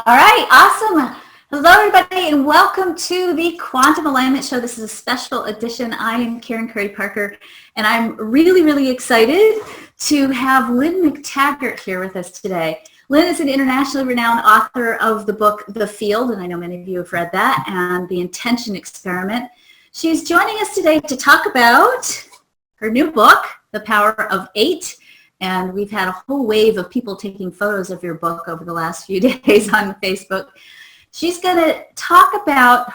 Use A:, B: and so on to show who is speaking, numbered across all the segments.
A: All right, awesome. Hello, everybody, and welcome to the Quantum Alignment Show. This is a special edition. I am Karen Curry Parker, and I'm really excited to have Lynne McTaggart here with us today. Lynne is an internationally renowned author of the book The Field, and I know many of you have read that, and The Intention Experiment. She's joining us today to talk about her new book, The Power of Eight. And we've had a whole wave of people taking photos of your book over the last few days on Facebook. She's going to talk about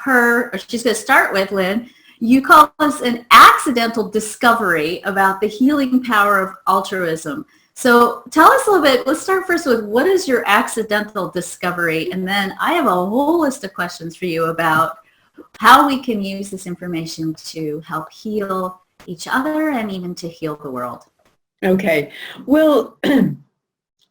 A: she's going to start with, Lynne, you call this an accidental discovery about the healing power of altruism. So tell us a little bit, let's start first with what is your accidental discovery? And then I have a whole list of questions for you about how we can use this information to help heal each other and even to heal the world.
B: Okay. Well,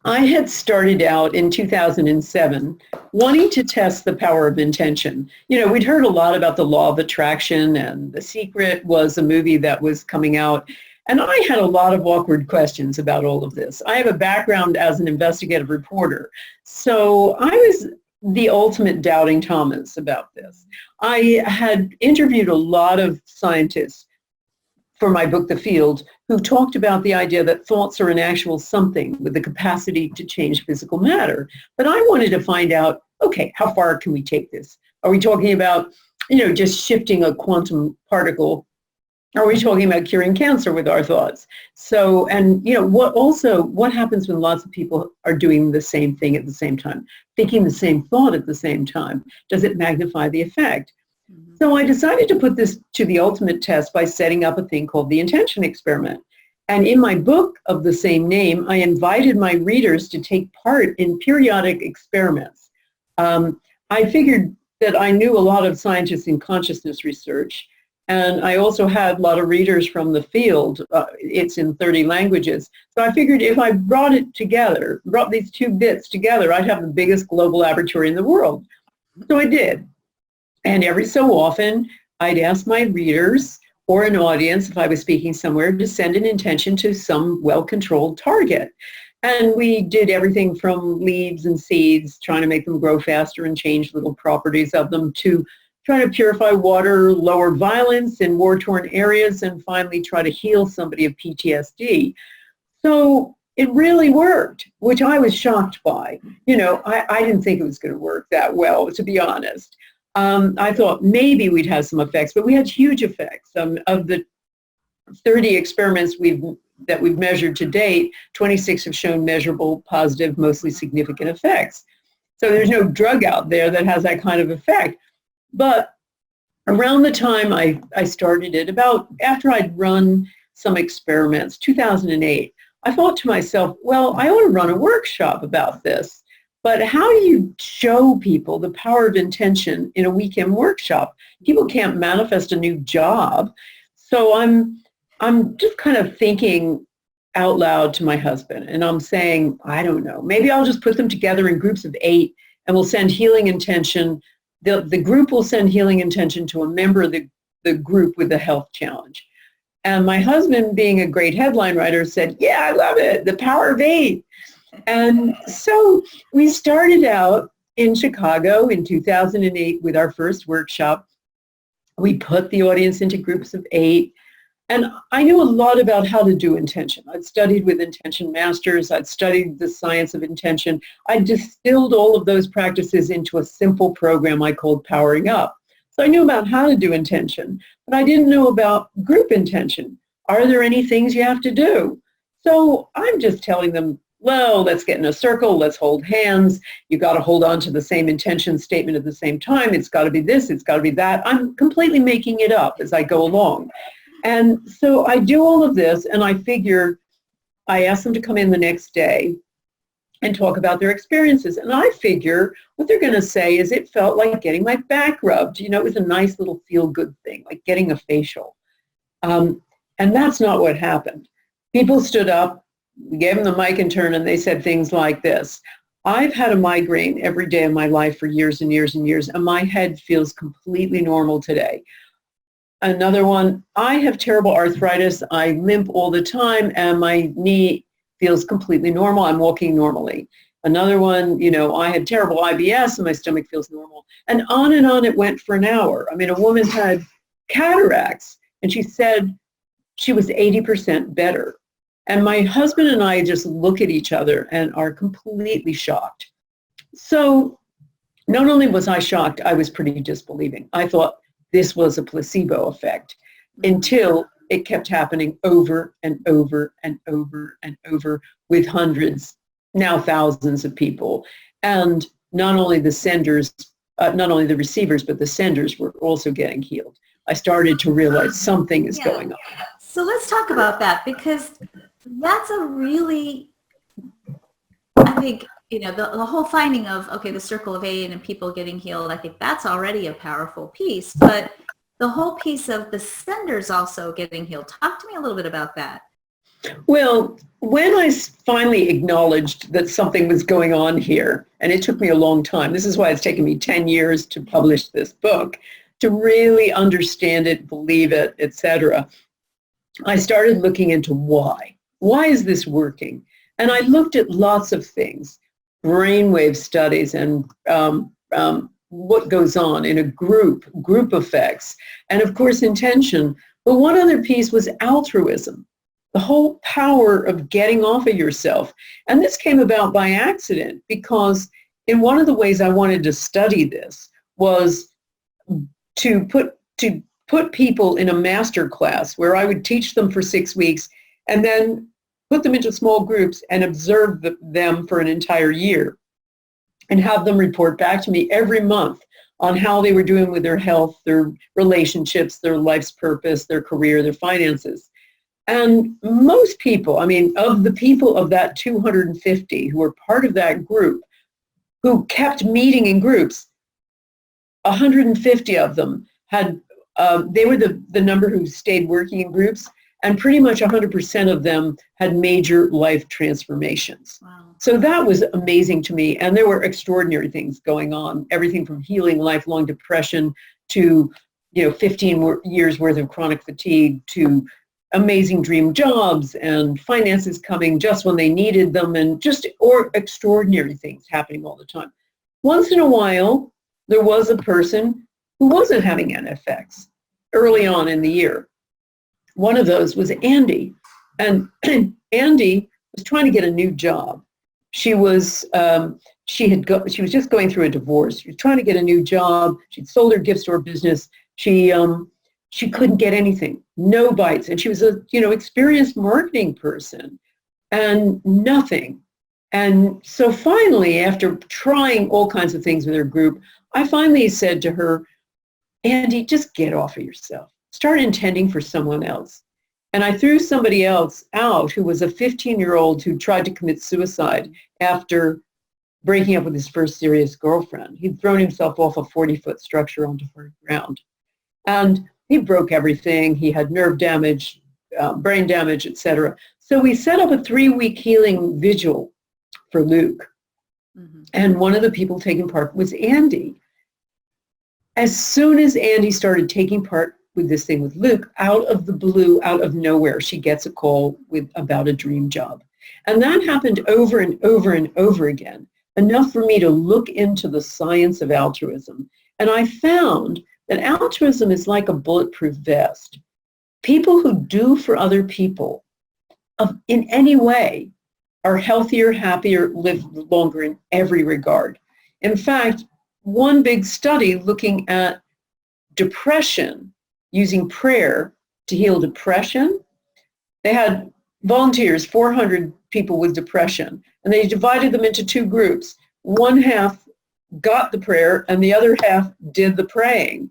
B: I had started out in 2007 wanting to test the power of intention. You know, we'd heard a lot about the law of attraction, and The Secret was a movie that was coming out. And I had a lot of awkward questions about all of this. I have a background as an investigative reporter. So I was the ultimate doubting Thomas about this. I had interviewed a lot of scientists for my book, The Field, who talked about the idea that thoughts are an actual something with the capacity to change physical matter. But I wanted to find out, okay, how far can we take this? Are we talking about, just shifting a quantum particle? Are we talking about curing cancer with our thoughts? So, and what happens when lots of people are doing the same thing at the same time, thinking the same thought at the same time? Does it magnify the effect? So I decided to put this to the ultimate test by setting up a thing called the intention experiment. And in my book of the same name, I invited my readers to take part in periodic experiments. I figured that I knew a lot of scientists in consciousness research, and I also had a lot of readers from the field. It's in 30 languages. So I figured if I brought these two bits together, I'd have the biggest global laboratory in the world. So I did. And every so often, I'd ask my readers or an audience, if I was speaking somewhere, to send an intention to some well-controlled target. And we did everything from leaves and seeds, trying to make them grow faster and change little properties of them, to try to purify water, lower violence in war-torn areas, and finally try to heal somebody of PTSD. So it really worked, which I was shocked by. I didn't think it was going to work that well, to be honest. I thought maybe we'd have some effects, but we had huge effects. Of the 30 experiments that we've measured to date, 26 have shown measurable, positive, mostly significant effects. So there's no drug out there that has that kind of effect. But around the time I started it, about after I'd run some experiments, 2008, I thought to myself, well, I ought to run a workshop about this. But how do you show people the power of intention in a weekend workshop? People can't manifest a new job. So I'm just kind of thinking out loud to my husband, and I'm saying, I don't know, maybe I'll just put them together in groups of 8, and we'll send healing intention. The group will send healing intention to a member of the group with the health challenge. And my husband, being a great headline writer, said, yeah, I love it, the power of 8. And so we started out in Chicago in 2008 with our first workshop. We put the audience into groups of 8. And I knew a lot about how to do intention. I'd studied with intention masters. I'd studied the science of intention. I distilled all of those practices into a simple program I called Powering Up. So I knew about how to do intention, but I didn't know about group intention. Are there any things you have to do? So I'm just telling them, well, let's get in a circle, let's hold hands, you got to hold on to the same intention statement at the same time, it's got to be this, it's got to be that. I'm completely making it up as I go along. And so I do all of this, and I ask them to come in the next day and talk about their experiences. And I figure what they're going to say is it felt like getting my back rubbed. It was a nice little feel-good thing, like getting a facial. And that's not what happened. People stood up, we gave them the mic and turn, and they said things like this. I've had a migraine every day of my life for years and years and years, and my head feels completely normal today. Another one, I have terrible arthritis. I limp all the time, and my knee feels completely normal. I'm walking normally. Another one, I had terrible IBS and my stomach feels normal. And on it went for an hour. I mean, a woman had cataracts and she said she was 80% better. And my husband and I just look at each other and are completely shocked. So not only was I shocked, I was pretty disbelieving. I thought this was a placebo effect until it kept happening over and over and over and over with hundreds, now thousands of people. And not only the senders, not only the receivers, but the senders were also getting healed. I started to realize something is going on.
A: So let's talk about that, because that's a really, I think, the whole finding of, okay, the circle of eight and people getting healed, I think that's already a powerful piece. But the whole piece of the senders also getting healed. Talk to me a little bit about that.
B: Well, when I finally acknowledged that something was going on here, and it took me a long time, this is why it's taken me 10 years to publish this book, to really understand it, believe it, etc. I started looking into why. Why is this working? And I looked at lots of things, brainwave studies and what goes on in a group effects, and of course intention. But one other piece was altruism, the whole power of getting off of yourself. And this came about by accident, because in one of the ways I wanted to study this was to put people in a master class where I would teach them for 6 weeks and then put them into small groups and observe them for an entire year and have them report back to me every month on how they were doing with their health, their relationships, their life's purpose, their career, their finances. And most people, I mean, of the people of that 250 who were part of that group, who kept meeting in groups, 150 of them had, they were the number who stayed working in groups, and pretty much 100% of them had major life transformations. Wow. So that was amazing to me. And there were extraordinary things going on, everything from healing lifelong depression to 15 years worth of chronic fatigue, to amazing dream jobs and finances coming just when they needed them, and or extraordinary things happening all the time. Once in a while, there was a person who wasn't having NFX early on in the year. One of those was Andy. And Andy was trying to get a new job. She was just going through a divorce. She was trying to get a new job. She'd sold her gift store business. She couldn't get anything, no bites. And she was a, experienced marketing person, and nothing. And so finally, after trying all kinds of things with her group, I finally said to her, Andy, just get off of yourself. Start intending for someone else. And I threw somebody else out who was a 15-year-old who tried to commit suicide after breaking up with his first serious girlfriend. He'd thrown himself off a 40-foot structure onto hard ground. And he broke everything. He had nerve damage, brain damage, etc. So we set up a 3-week healing vigil for Luke. Mm-hmm. And one of the people taking part was Andy. As soon as Andy started taking part with this thing with Luke, out of the blue, out of nowhere, she gets a call about a dream job. And that happened over and over and over again, enough for me to look into the science of altruism. And I found that altruism is like a bulletproof vest. People who do for other people in any way are healthier, happier, live longer in every regard. In fact, one big study looking at depression, using prayer to heal depression, they had volunteers, 400 people with depression, and they divided them into 2 groups. One half got the prayer and the other half did the praying.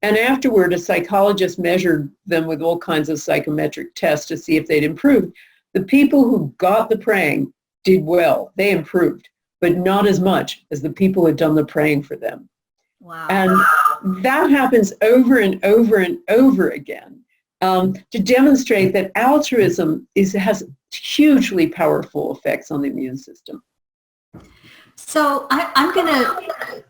B: And afterward, a psychologist measured them with all kinds of psychometric tests to see if they'd improved. The people who got the praying did well. They improved, but not as much as the people who had done the praying for them. Wow. And that happens over and over and over again to demonstrate that altruism has hugely powerful effects on the immune system.
A: So I'm going to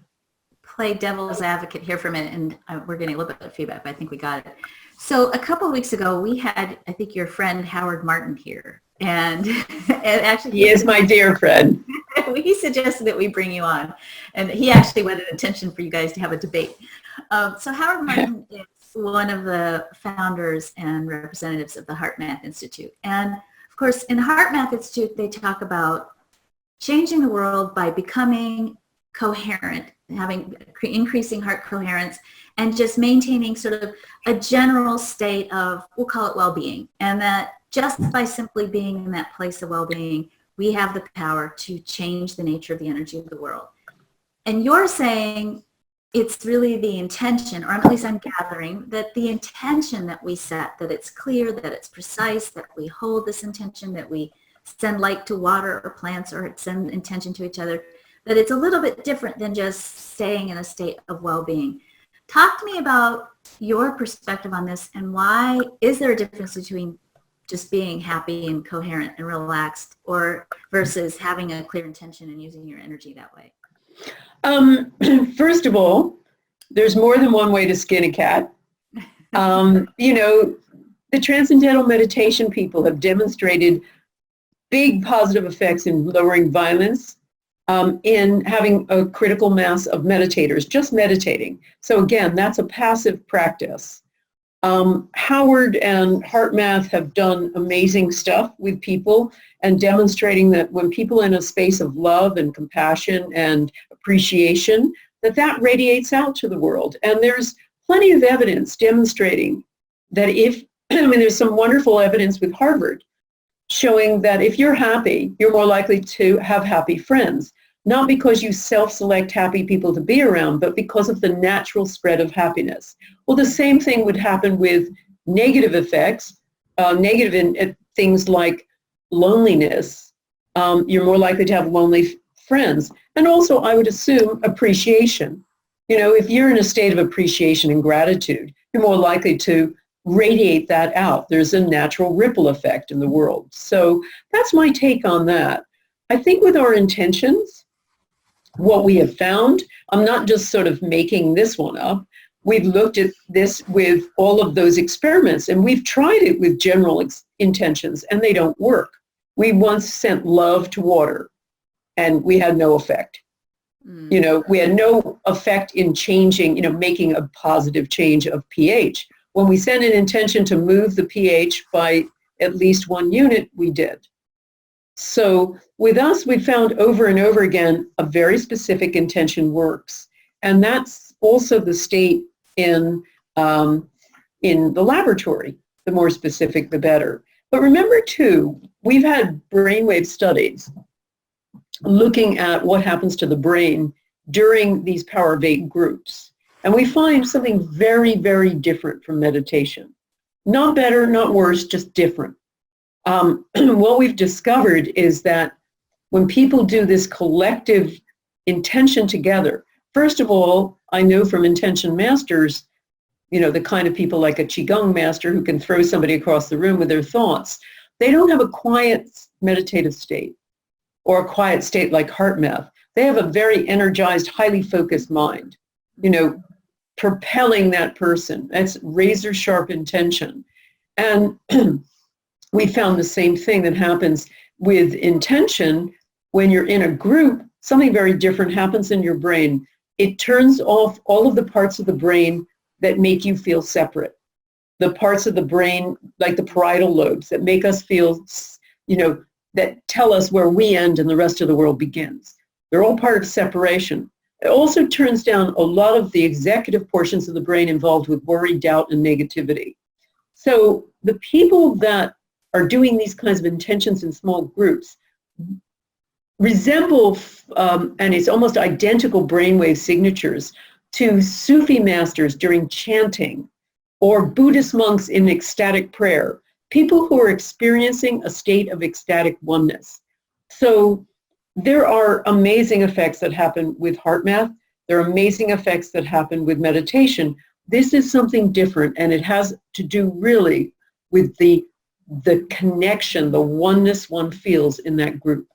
A: play devil's advocate here for a minute, and we're getting a little bit of feedback, but I think we got it. So a couple of weeks ago, we had, I think, your friend Howard Martin here. And actually,
B: he is my dear friend.
A: he suggested that we bring you on, and he actually wanted intention for you guys to have a debate. So Howard Martin is one of the founders and representatives of the Heart Math Institute. And of course, in the Heart Math Institute, they talk about changing the world by becoming coherent, increasing heart coherence, and just maintaining sort of a general state of, we'll call it well-being. And that just by simply being in that place of well-being, we have the power to change the nature of the energy of the world. And you're saying it's really the intention, or at least I'm gathering, that the intention that we set, that it's clear, that it's precise, that we hold this intention, that we send light to water or plants or send intention to each other, that it's a little bit different than just staying in a state of well-being. Talk to me about your perspective on this, and why is there a difference between just being happy and coherent and relaxed, or versus having a clear intention and using your energy that way?
B: First of all, there's more than one way to skin a cat. The transcendental meditation people have demonstrated big positive effects in lowering violence, in having a critical mass of meditators just meditating. So again, that's a passive practice. Howard and HeartMath have done amazing stuff with people and demonstrating that when people are in a space of love and compassion and appreciation, that radiates out to the world. And there's plenty of evidence demonstrating that there's some wonderful evidence with Harvard showing that if you're happy, you're more likely to have happy friends, not because you self-select happy people to be around, but because of the natural spread of happiness. Well, the same thing would happen with negative effects, negative in things like loneliness. You're more likely to have lonely friends. And also, I would assume, appreciation. If you're in a state of appreciation and gratitude, you're more likely to radiate that out. There's a natural ripple effect in the world. So that's my take on that. I think with our intentions, what we have found, I'm not just sort of making this one up. We've looked at this with all of those experiments, and we've tried it with general intentions, and they don't work. We once sent love to water, and we had no effect. We had no effect in changing, making a positive change of pH. When we sent an intention to move the pH by at least 1 unit, we did. So with us, we found over and over again a very specific intention works. And that's also the state in the laboratory. The more specific, the better. But remember, too, we've had brainwave studies looking at what happens to the brain during these Power of 8 groups. And we find something very, very different from meditation. Not better, not worse, just different. What we've discovered is that when people do this collective intention together, first of all, I know from intention masters, the kind of people like a Qigong master who can throw somebody across the room with their thoughts, they don't have a quiet meditative state or a quiet state like HeartMath. They have a very energized, highly focused mind, propelling that person. That's razor sharp intention. And we found the same thing that happens with intention. When you're in a group, something very different happens in your brain. It turns off all of the parts of the brain that make you feel separate. The parts of the brain, like the parietal lobes, that make us feel, that tell us where we end and the rest of the world begins. They're all part of separation. It also turns down a lot of the executive portions of the brain involved with worry, doubt, and negativity. So the people that are doing these kinds of intentions in small groups resemble, and it's almost identical brainwave signatures to Sufi masters during chanting or Buddhist monks in ecstatic prayer, people who are experiencing a state of ecstatic oneness. So there are amazing effects that happen with HeartMath. There are amazing effects that happen with meditation. This is something different, and it has to do really with the connection, the oneness one feels in that group.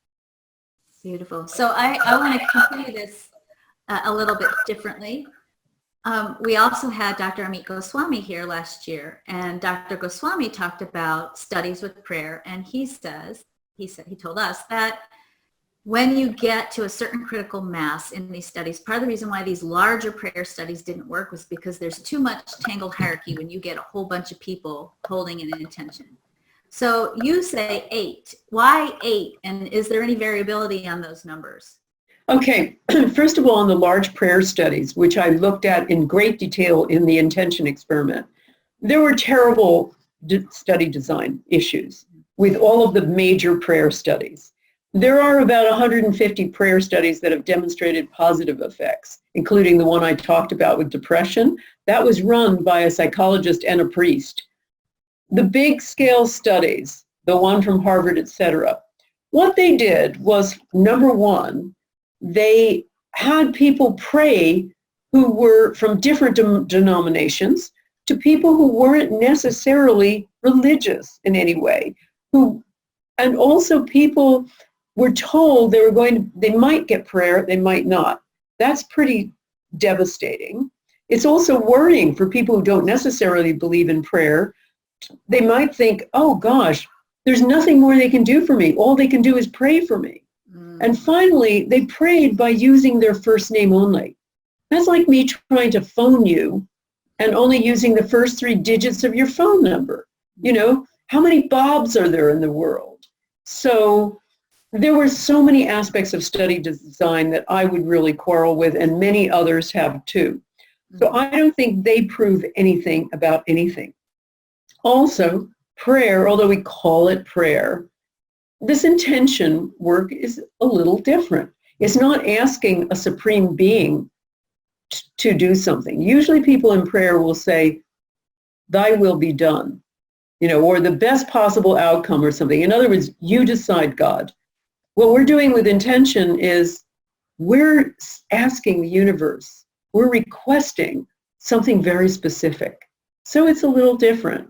A: Beautiful. So I want to continue this a little bit differently. We also had Dr. Amit Goswami here last year, and Dr. Goswami talked about studies with prayer, and he told us that when you get to a certain critical mass in these studies, part of the reason why these larger prayer studies didn't work was because there's too much tangled hierarchy when you get a whole bunch of people holding an intention. So you say 8. Why 8? And is there any variability on those numbers?
B: Okay, first of all, on the large prayer studies, which I looked at in great detail in the intention experiment, there were terrible study design issues with all of the major prayer studies. There are about 150 prayer studies that have demonstrated positive effects, including the one I talked about with depression. That was run by a psychologist and a priest. The big scale studies, the one from Harvard, etc., what they did was, number one, they had people pray who were from different denominations to people who weren't necessarily religious in any way, and also people were told they might get prayer, they might not. That's pretty devastating. It's also worrying for people who don't necessarily believe in prayer. They might think, oh gosh, there's nothing more they can do for me. All they can do is pray for me. And finally, they prayed by using their first name only. That's like me trying to phone you and only using the first 3 digits of your phone number. You know, how many Bobs are there in the world? So there were so many aspects of study design that I would really quarrel with, and many others have too. So I don't think they prove anything about anything. Also, prayer, although we call it prayer, this intention work is a little different. It's not asking a supreme being to do something. Usually people in prayer will say, thy will be done, you know, or the best possible outcome or something. In other words, you decide, God. What we're doing with intention is we're asking the universe, we're requesting something very specific. So it's a little different.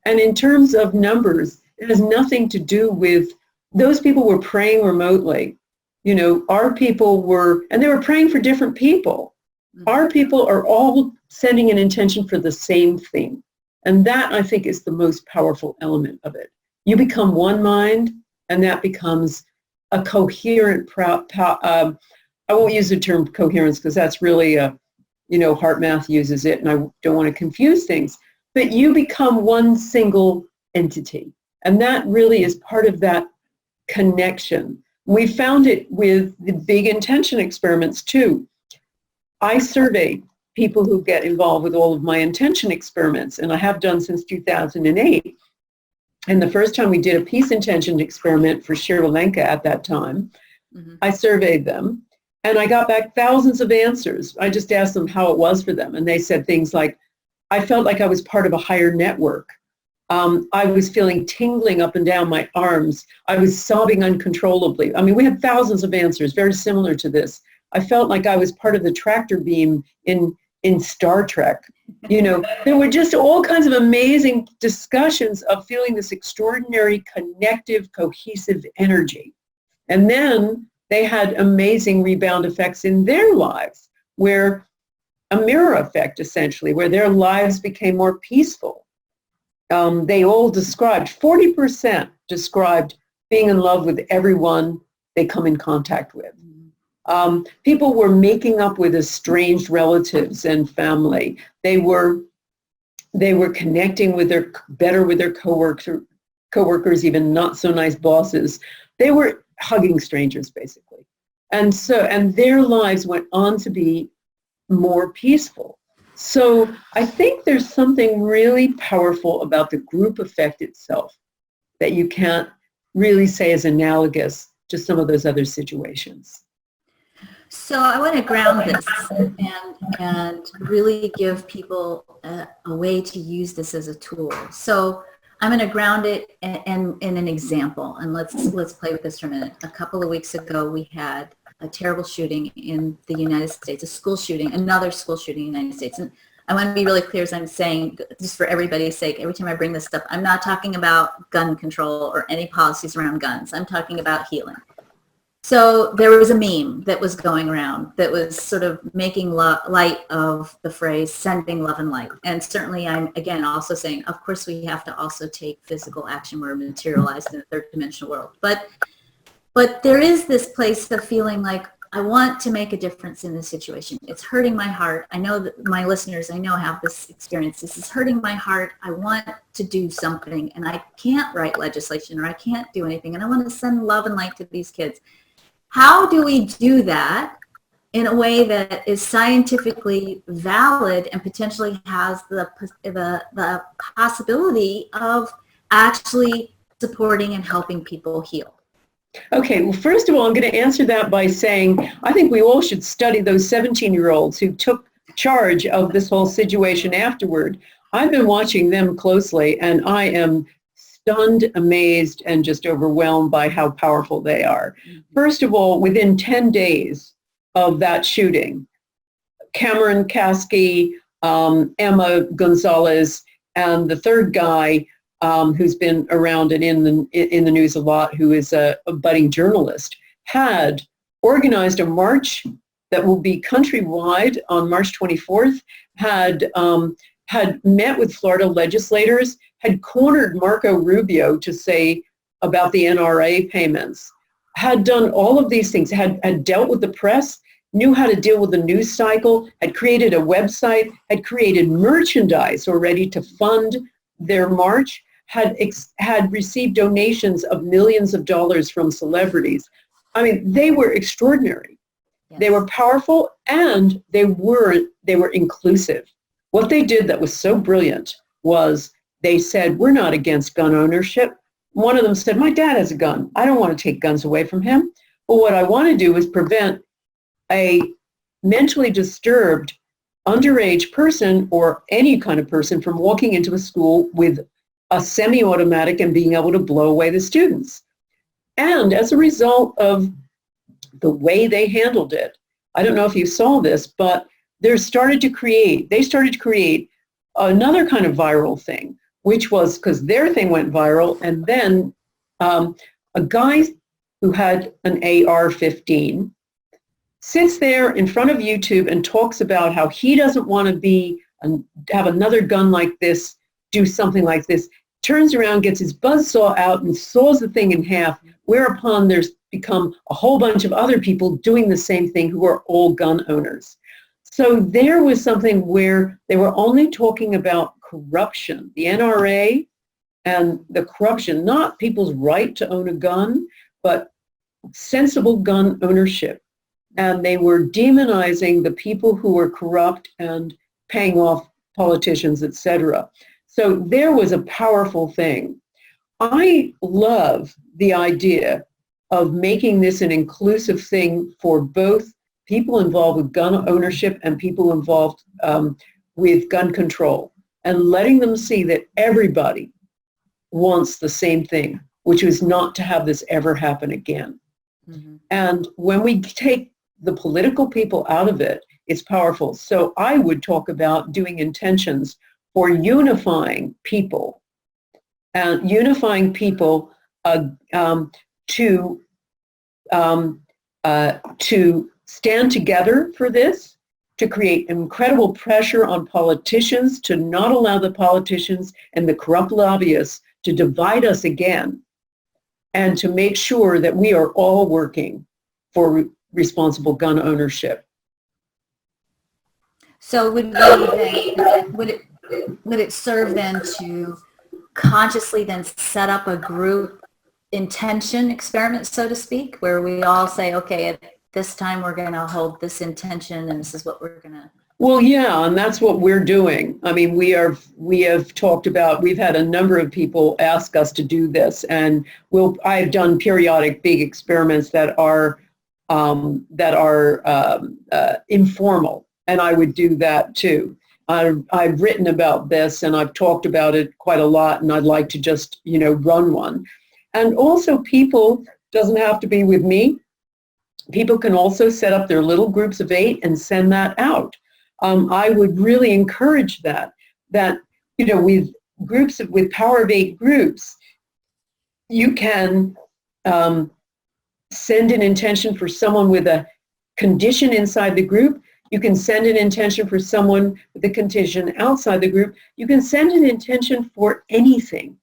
B: And in terms of numbers, it has nothing to do with those people were praying remotely. You know, our people were, and they were praying for different people. Our people are all sending an intention for the same thing. And that, I think, is the most powerful element of it. You become one mind, and that becomes a coherent, I won't use the term coherence because that's really Heart Math uses it, and I don't want to confuse things. But you become one single entity. And that really is part of that connection. We found it with the big intention experiments too. I survey people who get involved with all of my intention experiments, and I have done since 2008. And the first time we did a peace intention experiment for Sri Lanka at that time, I surveyed them, and I got back thousands of answers. I just asked them how it was for them, and they said things like, I felt like I was part of a higher network. I was feeling tingling up and down my arms. I was sobbing uncontrollably. I mean, we had thousands of answers very similar to this. I felt like I was part of the tractor beam in Star Trek. You know, there were just all kinds of amazing discussions of feeling this extraordinary connective, cohesive energy. And then they had amazing rebound effects in their lives, where a mirror effect, essentially, where their lives became more peaceful. They all described, 40% described being in love with everyone they come in contact with. People were making up with estranged relatives and family. They were connecting with better with their coworkers, even not so nice bosses. They were hugging strangers, basically. And their lives went on to be more peaceful. So I think there's something really powerful about the group effect itself that you can't really say is analogous to some of those other situations.
A: So I want to ground this and really give people a way to use this as a tool. So I'm going to ground it in an example, and let's play with this for a minute. A couple of weeks ago, we had a terrible shooting in the United States, another school shooting in the United States. And I want to be really clear, as I'm saying, just for everybody's sake, every time I bring this stuff, I'm not talking about gun control or any policies around guns. I'm talking about healing. So there was a meme that was going around that was sort of making light of the phrase sending love and light. And certainly I'm, again, also saying, of course, we have to also take physical action. We're materialized in a third dimensional world. But But there is this place of feeling like, I want to make a difference in this situation. It's hurting my heart. I know that my listeners, I know, have this experience. This is hurting my heart. I want to do something, and I can't write legislation, or I can't do anything, and I want to send love and light to these kids. How do we do that in a way that is scientifically valid and potentially has the possibility of actually supporting and helping people heal?
B: Okay, well, first of all, I'm going to answer that by saying I think we all should study those 17-year-olds who took charge of this whole situation afterward. I've been watching them closely, and I am stunned, amazed, and just overwhelmed by how powerful they are. First of all, within 10 days of that shooting, Cameron Kasky, Emma Gonzalez, and the third guy, who's been around and in the news a lot, who is a budding journalist, had organized a march that will be countrywide on March 24th, had met with Florida legislators, had cornered Marco Rubio to say about the NRA payments, had done all of these things, had dealt with the press, knew how to deal with the news cycle, had created a website, had created merchandise already to fund their march, had received donations of millions of dollars from celebrities. I mean, they were extraordinary. Yes. They were powerful, and they were inclusive. What they did that was so brilliant was they said, we're not against gun ownership. One of them said, my dad has a gun. I don't want to take guns away from him. But what I want to do is prevent a mentally disturbed underage person or any kind of person from walking into a school with a semi-automatic and being able to blow away the students. And as a result of the way they handled it, I don't know if you saw this, but they started to create another kind of viral thing, which was because their thing went viral, and then a guy who had an AR-15 sits there in front of YouTube and talks about how he doesn't want to have another gun like this, do something like this, turns around, gets his buzzsaw out and saws the thing in half, whereupon there's become a whole bunch of other people doing the same thing who are all gun owners. So there was something where they were only talking about corruption, the NRA and the corruption, not people's right to own a gun, but sensible gun ownership. And they were demonizing the people who were corrupt and paying off politicians, etc. So there was a powerful thing. I love the idea of making this an inclusive thing for both people involved with gun ownership and people involved with gun control, and letting them see that everybody wants the same thing, which is not to have this ever happen again. Mm-hmm. And when we take the political people out of it, it's powerful. So I would talk about doing intentions for unifying people, and unifying people to stand together for this, to create incredible pressure on politicians to not allow the politicians and the corrupt lobbyists to divide us again, and to make sure that we are all working for responsible gun ownership.
A: So would it serve then to consciously then set up a group intention experiment, so to speak, where we all say, okay, at this time we're going to hold this intention, and this is what we're going to...
B: Well, yeah, and that's what we're doing. I mean, we have talked about, we've had a number of people ask us to do this, and I've done periodic big experiments that are informal, and I would do that too. I've written about this, and I've talked about it quite a lot, and I'd like to just, run one. And also, people, doesn't have to be with me, people can also set up their little groups of 8 and send that out. I would really encourage that with groups, with Power of 8 groups, you can send an intention for someone with a condition inside the group. You can send an intention for someone with a condition outside the group. You can send an intention for anything,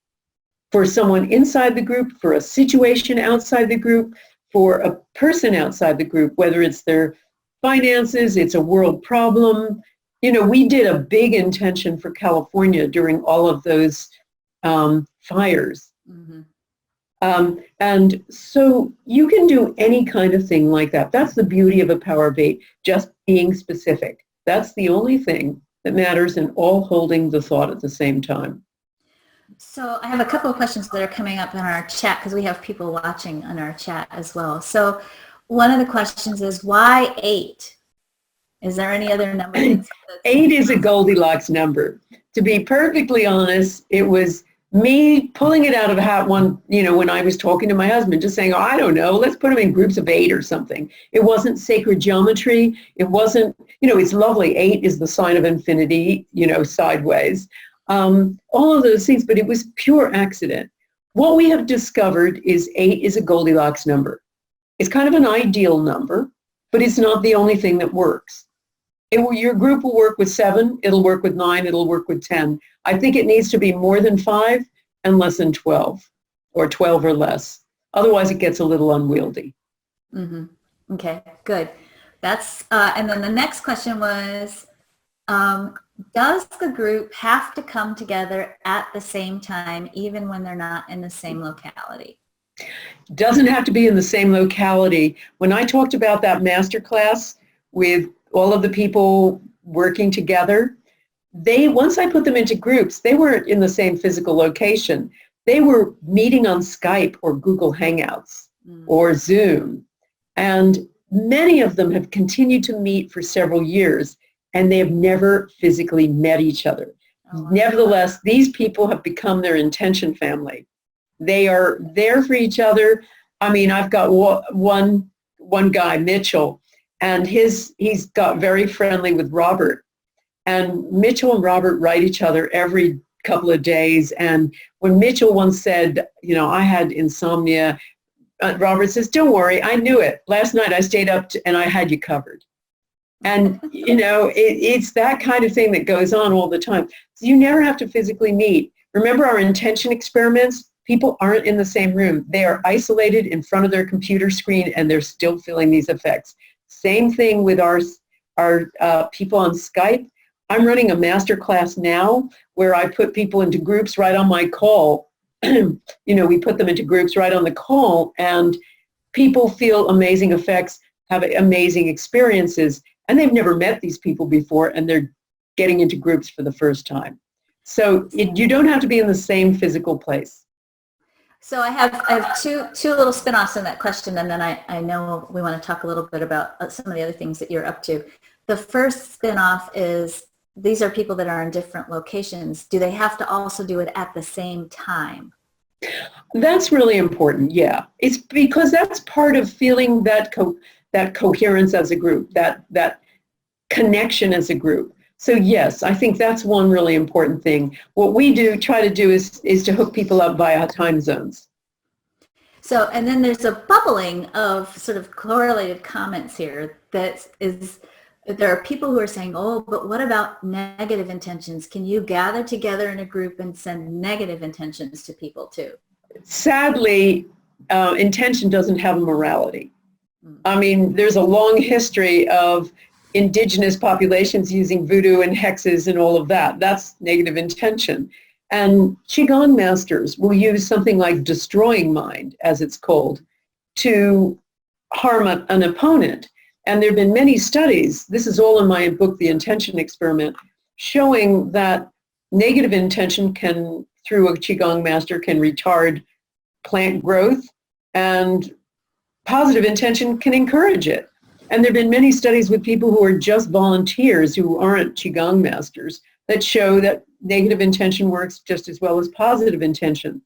B: for someone inside the group, for a situation outside the group, for a person outside the group, whether it's their finances, it's a world problem. You know, we did a big intention for California during all of those fires. Mm-hmm. And so you can do any kind of thing like that. That's the beauty of a power of 8, just being specific. That's the only thing that matters, and all holding the thought at the same time.
A: So I have a couple of questions that are coming up in our chat because we have people watching on our chat as well. So one of the questions is, why 8? Is there any other number?
B: 8 is a Goldilocks number. To be perfectly honest, it was me pulling it out of a hat when I was talking to my husband, just saying, oh, I don't know, let's put them in groups of 8 or something. It wasn't sacred geometry. It wasn't, it's lovely. 8 is the sign of infinity, sideways. All of those things, but it was pure accident. What we have discovered is 8 is a Goldilocks number. It's kind of an ideal number, but it's not the only thing that works. Your group will work with 7, it'll work with 9, it'll work with 10. I think it needs to be more than 5 and less than 12, or 12 or less. Otherwise, it gets a little unwieldy.
A: Mm-hmm. Okay, good. That's and then the next question was, does the group have to come together at the same time, even when they're not in the same locality?
B: Doesn't have to be in the same locality. When I talked about that masterclass with all of the people working together, once I put them into groups, they weren't in the same physical location. They were meeting on Skype or Google Hangouts or Zoom. And many of them have continued to meet for several years, and they have never physically met each other. Oh, nevertheless, these people have become their intention family. They are there for each other. I mean, I've got one guy, Mitchell, and he's got very friendly with Robert. And Mitchell and Robert write each other every couple of days. And when Mitchell once said, I had insomnia, Robert says, don't worry, I knew it. Last night I stayed up and I had you covered. And, it's that kind of thing that goes on all the time. So you never have to physically meet. Remember our intention experiments? People aren't in the same room. They are isolated in front of their computer screen, and they're still feeling these effects. Same thing with our people on Skype. I'm running a master class now where I put people into groups right on my call. We put them into groups right on the call, and people feel amazing effects, have amazing experiences, and they've never met these people before, and they're getting into groups for the first time. So you don't have to be in the same physical place.
A: So I have two little spin-offs in that question, and then I know we want to talk a little bit about some of the other things that you're up to. The first spin-off is, these are people that are in different locations. Do they have to also do it at the same time?
B: That's really important, yeah. It's because that's part of feeling that coherence as a group, that connection as a group. So yes, I think that's one really important thing. What we try to do is to hook people up via time zones.
A: So, and then there's a bubbling of sort of correlated comments here that is, there are people who are saying, oh, but what about negative intentions? Can you gather together in a group and send negative intentions to people too?
B: Sadly, intention doesn't have a morality. I mean, there's a long history of indigenous populations using voodoo and hexes and all of that. That's negative intention. And Qigong masters will use something like destroying mind, as it's called, to harm an opponent. And there have been many studies, this is all in my book, The Intention Experiment, showing that negative intention through a Qigong master, can retard plant growth, and positive intention can encourage it. And there have been many studies with people who are just volunteers who aren't Qigong masters that show that negative intention works just as well as positive intention.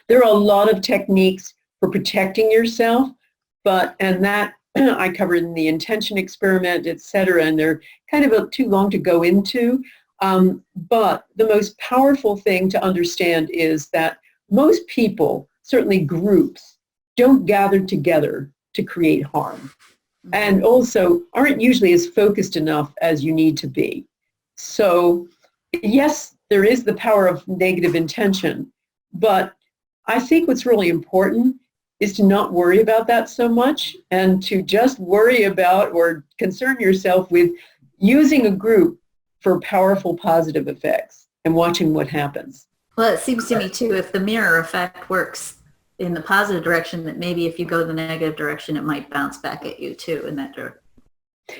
B: There are a lot of techniques for protecting yourself, and that I covered in the intention experiment, et cetera, and they're kind of too long to go into. But the most powerful thing to understand is that most people, certainly groups, don't gather together to create harm, and also aren't usually as focused enough as you need to be. So yes, there is the power of negative intention, but I think what's really important is to not worry about that so much and to just worry about or concern yourself with using a group for powerful positive effects and watching what happens.
A: Well, it seems to me too, if the mirror effect works in the positive direction, that maybe if you go the negative direction, it might bounce back at you too in that direction.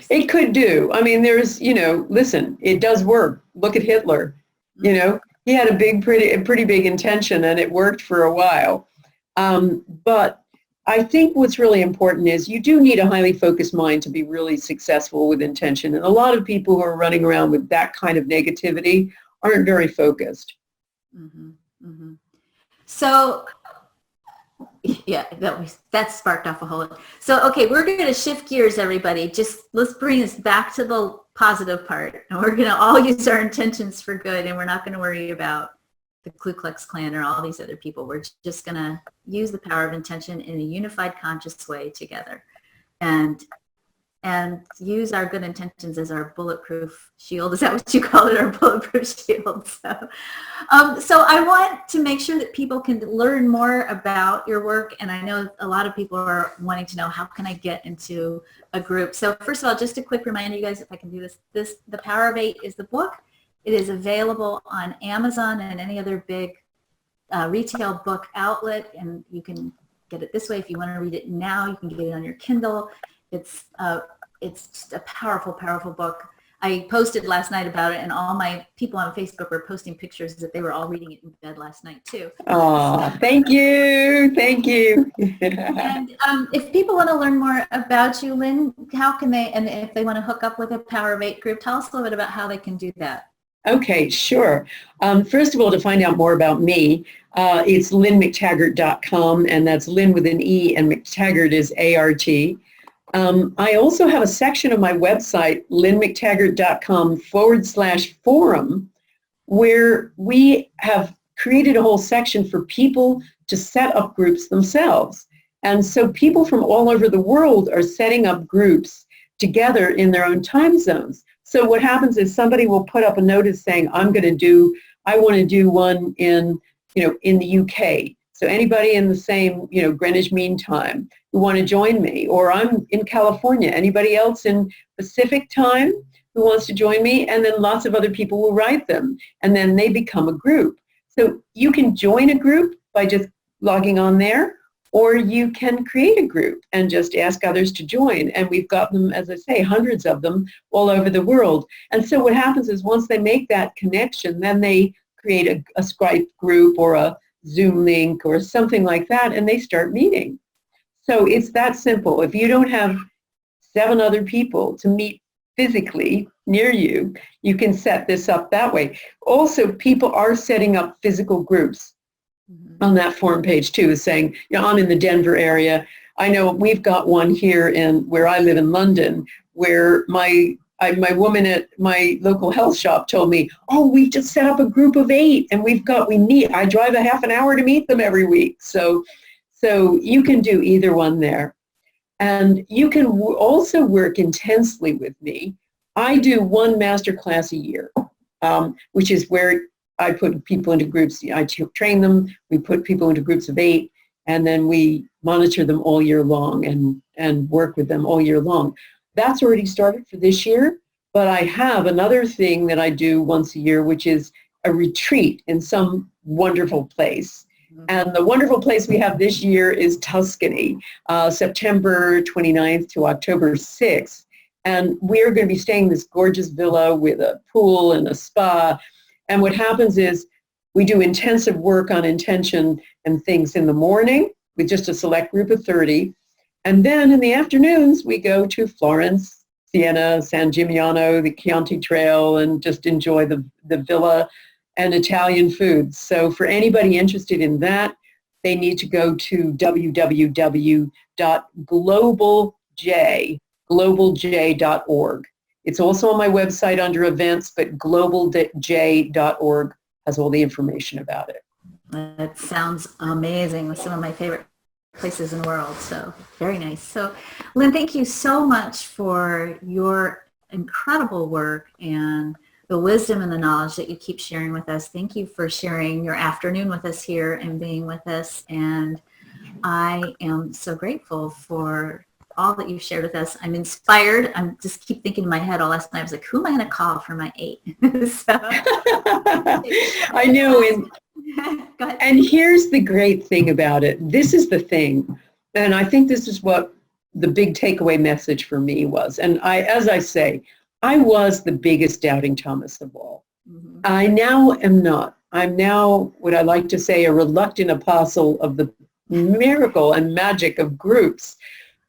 B: It could do. I mean, there's, listen, it does work. Look at Hitler. He had a pretty big intention, and it worked for a while. But I think what's really important is you do need a highly focused mind to be really successful with intention. And a lot of people who are running around with that kind of negativity aren't very focused.
A: Mm-hmm. Mm-hmm. So, yeah, that sparked off a whole. So, okay, we're going to shift gears, everybody. Just let's bring us back to the positive part. And we're going to all use our intentions for good, and we're not going to worry about the Ku Klux Klan or all these other people. We're just going to use the power of intention in a unified, conscious way together, and use our good intentions as our bulletproof shield. Is that what you call it, our bulletproof shield? So I want to make sure that people can learn more about your work, and I know a lot of people are wanting to know, how can I get into a group? So first of all, just a quick reminder, you guys, if I can do this, The Power of Eight is the book. It is available on Amazon and any other big retail book outlet, and you can get it this way. If you want to read it now, you can get it on your Kindle. It's just a powerful, powerful book. I posted last night about it, and all my people on Facebook were posting pictures that they were all reading it in bed last night too.
B: Oh, thank you. Thank you.
A: And if people want to learn more about you, Lynne, how can they, and if they want to hook up with a Power of Eight group, tell us a little bit about how they can do that.
B: Okay, sure. First of all, to find out more about me, it's lynnmctaggart.com, and that's Lynn with an E, and McTaggart is A-R-T. I also have a section of my website, lynnmctaggart.com/forum, where we have created a whole section for people to set up groups themselves. And so people from all over the world are setting up groups together in their own time zones. So what happens is somebody will put up a notice saying, I want to do one in the UK. So anybody in the same, Greenwich Mean Time who want to join me, or I'm in California, anybody else in Pacific Time who wants to join me, and then lots of other people will write them, and then they become a group. So you can join a group by just logging on there, or you can create a group and just ask others to join. And we've got them, as I say, hundreds of them all over the world. And so what happens is once they make that connection, then they create a Skype group or a Zoom link or something like that, and they start meeting. So it's that simple. If you don't have 7 other people to meet physically near you, you can set this up that way. Also, people are setting up physical groups on that forum page too, saying, I'm in the Denver area. I know we've got one here where I live in London, where my woman at my local health shop told me, we just set up a group of 8, and we meet. I drive a half an hour to meet them every week. So you can do either one there. And you can also work intensely with me. I do one masterclass a year, which is where I put people into groups. I train them. We put people into groups of 8, and then we monitor them all year long and work with them all year long. That's already started for this year, but I have another thing that I do once a year, which is a retreat in some wonderful place. And the wonderful place we have this year is Tuscany, September 29th to October 6th. And we're going to be staying in this gorgeous villa with a pool and a spa. And what happens is we do intensive work on intention and things in the morning with just a select group of 30. And then in the afternoons, we go to Florence, Siena, San Gimignano, the Chianti Trail, and just enjoy the villa and Italian food. So for anybody interested in that, they need to go to www.globalj.org. It's also on my website under events, but globalj.org has all the information about it.
A: That sounds amazing. It's some of my favorite places in the world. So very nice. So Lynne, thank you so much for your incredible work and the wisdom and the knowledge that you keep sharing with us. Thank you for sharing your afternoon with us here and being with us. And I am so grateful for all that you've shared with us. I'm inspired. I'm just keep thinking in my head all last night. I was like, who am I going to call for my 8? So,
B: I know.
A: go ahead.
B: And here's the great thing about it. This is the thing. And I think this is what the big takeaway message for me was. And as I say, I was the biggest doubting Thomas of all. Mm-hmm. I now am not. I'm now what I like to say a reluctant apostle of the miracle and magic of groups,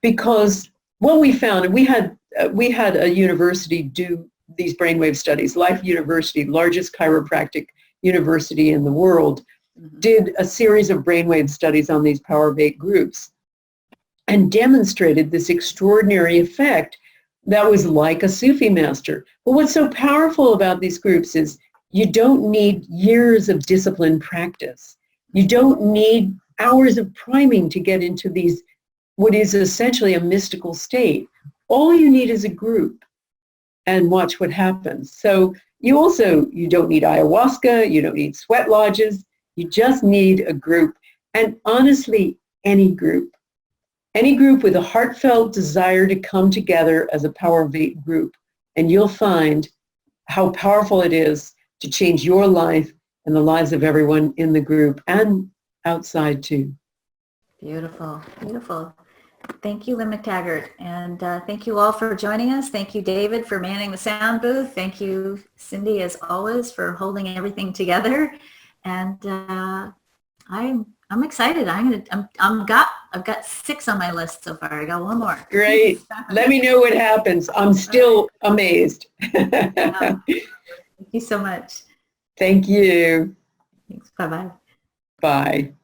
B: because what we found, and we had a university do these brainwave studies. Life University, largest chiropractic university in the world, mm-hmm. did a series of brainwave studies on these Power of 8 groups and demonstrated this extraordinary effect that was like a Sufi master. But what's so powerful about these groups is you don't need years of disciplined practice. You don't need hours of priming to get into these, what is essentially a mystical state. All you need is a group and watch what happens. So you don't need ayahuasca, you don't need sweat lodges, you just need a group. And honestly, any group with a heartfelt desire to come together as a Power of 8 group, and you'll find how powerful it is to change your life and the lives of everyone in the group and outside too.
A: Beautiful, beautiful. Thank you, Lynne McTaggart. And thank you all for joining us. Thank you, David, for manning the sound booth. Thank you, Cindy, as always, for holding everything together. And I'm excited. I've got 6 on my list so far. I got 1 more.
B: Great. Let me know what happens. I'm still amazed.
A: Thank you so much.
B: Thank you.
A: Thanks. Bye-bye.
B: Bye.